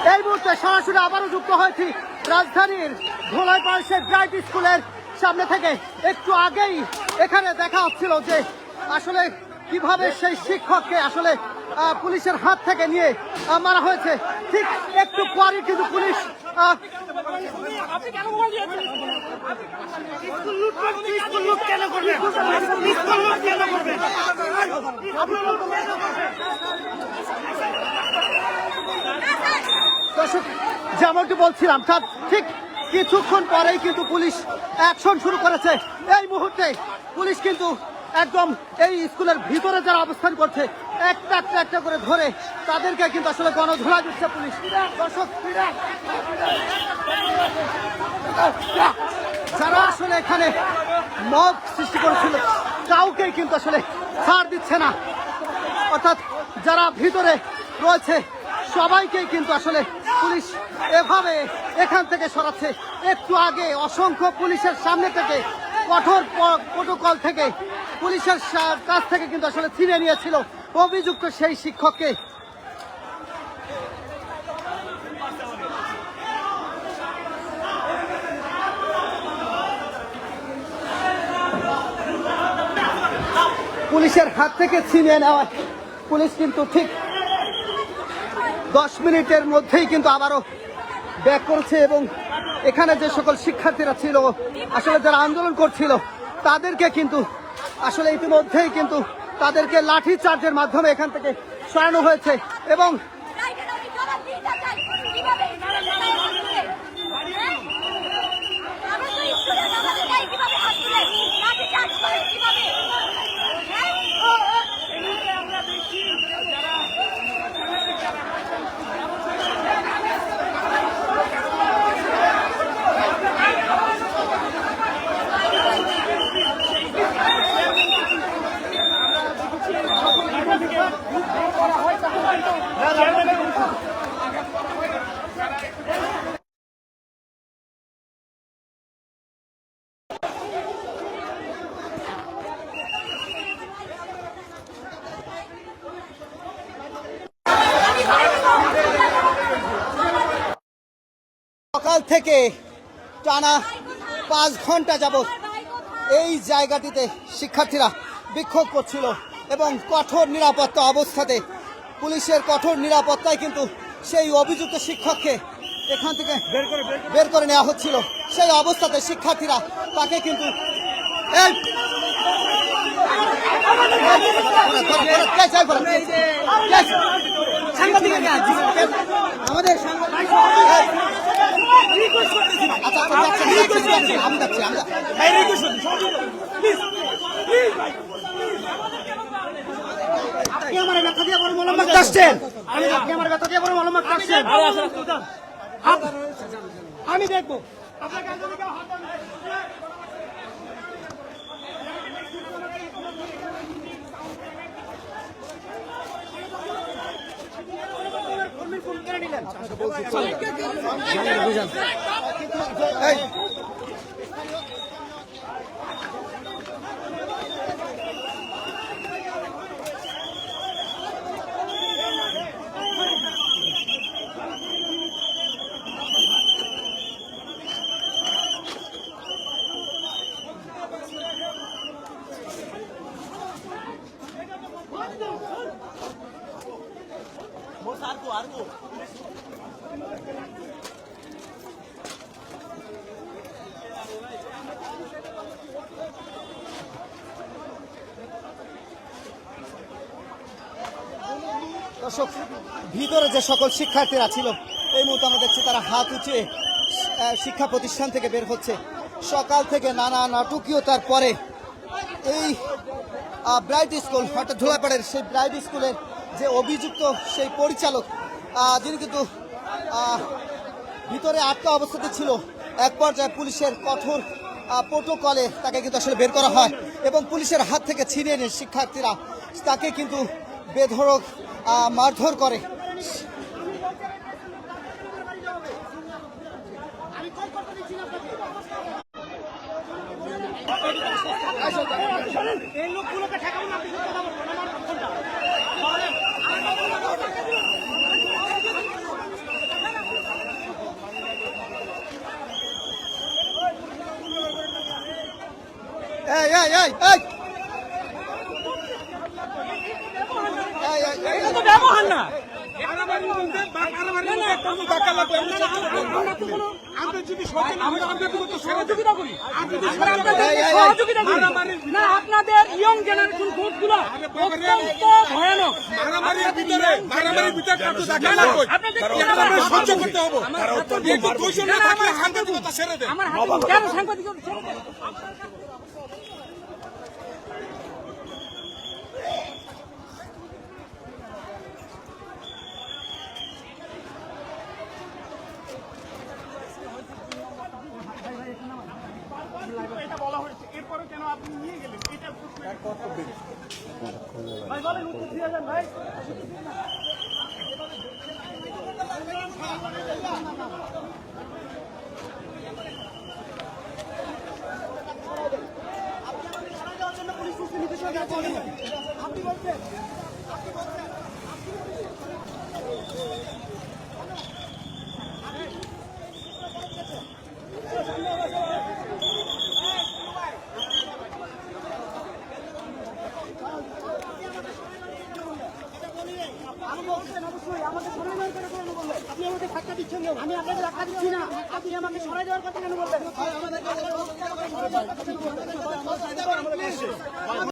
এই মুহূর্তে সরাসরি আবারও যুক্ত হয়েছি রাজধানীর ধোলাইপাড় সেই ব্রাইট স্কুলের সামনে থেকে। একটু আগেই এখানে দেখা হচ্ছিল যে আসলে কিভাবে সেই শিক্ষককে আসলে পুলিশের হাত থেকে নিয়ে মারা হয়েছে। ঠিক একটু পরে কিন্তু পুলিশ যেমনটি বলছিলাম তার ঠিক কিছুক্ষণ পরেই কিন্তু পুলিশ অ্যাকশন শুরু করেছে। এই মুহূর্তে পুলিশ কিন্তু একদম এই স্কুলের ভিতরে যারা অবস্থান করছে একটা একটা করে ধরে তাদেরকে কিন্তু আসলে গণধোলা দিচ্ছে পুলিশ। দর্শক, যারা আসলে এখানে মব সৃষ্টি করেছিল কাউকেই কিন্তু আসলে ছাড় দিচ্ছে না, অর্থাৎ যারা ভিতরে রয়েছে সবাইকেই কিন্তু আসলে পুলিশ এভাবে এখান থেকে সরাচ্ছে। একটু আগে অসংখ্য পুলিশের সামনে থেকে কঠোর প্রোটোকল থেকে পুলিশের কাছ থেকে কিন্তু আসলে ছিনিয়ে নিয়েছিল অভিযুক্ত সেই শিক্ষককে। পুলিশের হাত থেকে ছিনিয়ে নেওয়া পুলিশ কিন্তু ঠিক 10 মিনিটের মধ্যেই কিন্তু আবারও ব্যাক করছে এবং এখানে যে সকল শিক্ষার্থীরা ছিল আসলে যারা আন্দোলন করছিল তাদেরকে কিন্তু আসলে ইতিমধ্যেই কিন্তু তাদেরকে লাঠি চার্জের মাধ্যমে এখান থেকে সরানো হয়েছে এবং সকাল থেকে টানা 5 ঘন্টা যাবৎ এই জায়গাটিতে শিক্ষার্থীরা বিক্ষোভ করছিল এবং কঠোর নিরাপত্তা অবস্থাতে পুলিশের কঠোর নিরাপত্তায় কিন্তু সেই অভিযুক্ত শিক্ষককে এখান থেকে বের করে নেওয়া হচ্ছিল। সেই অবস্থাতে শিক্ষার্থীরা তাকে কিন্তু আমাদের আপনি আমার ব্যথা দিয়ে বড় মলম মাখতেছেন, আপনি আমার ব্যথা দিয়ে বড় মলম মাখতেছেন, আমি দেখবো আপনাকে। দর্শক, ভিতরে যে সকল শিক্ষার্থীরা ছিল এই মুহূর্তে আমরা দেখছি তারা হাত উঁচিয়ে শিক্ষা প্রতিষ্ঠান থেকে বের হচ্ছে। সকাল থেকে নানা নাটকীয়তার পরে এই ব্রাইট স্কুল অর্থাৎ ধোলাইপাড়ের সেই ব্রাইট স্কুলের যে অভিযুক্ত সেই পরিচালক যিনি কিন্তু ভিতরে আটকা অবস্থাতে ছিল, এক পর্যায়ে পুলিশের কঠোর প্রোটোকলে তাকে কিন্তু আসলে বের করা হয় এবং পুলিশের হাত থেকে ছিনিয়ে নিয়ে শিক্ষার্থীরা তাকে কিন্তু বেধড়ক মারধর করে। এই লোকগুলোকে ঠেকাবো না, এটা তো ব্যবহার না। সহযোগিতা করি না, আপনাদের ইয়ং জেনারেশন ভোটগুলো অত্যন্ত ভয়ানক। আমার হাতে কেন সাংবাদিক এটা বলা হয়েছে, এরপরে কেন আপনি নিয়ে গেলেন? এটা ভাই বলেন, উত্তর দিয়ে যান ভাই। আপনি বলছেন অবশ্যই আমাকে সরাই দেওয়ার কথা কেন বললেন? আপনি আমাকে ধাক্কা দিচ্ছেন কেন? আমি আপনাকে ধাক্কা দিচ্ছি না, আপনি আমাকে সরাই দেওয়ার কথা কেন বললেন?